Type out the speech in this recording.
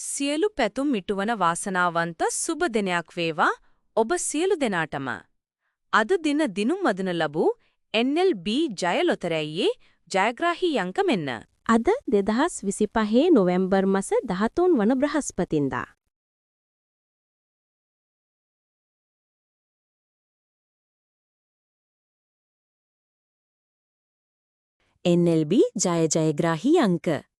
සියලු පැතුම් මිටුවන වාසනාවන්ත සුබ දිනයක් වේවා ඔබ සියලු දෙනාටම. අද දින දිනුම් මදන ලැබූ NLB ජය ලොතරැයියේ ජයග්‍රාහී අංක මෙන්න. අද 2025 නොවැම්බර් මාස 13 වන බ්‍රහස්පතින්දා. NLB ජයග්‍රාහී අංක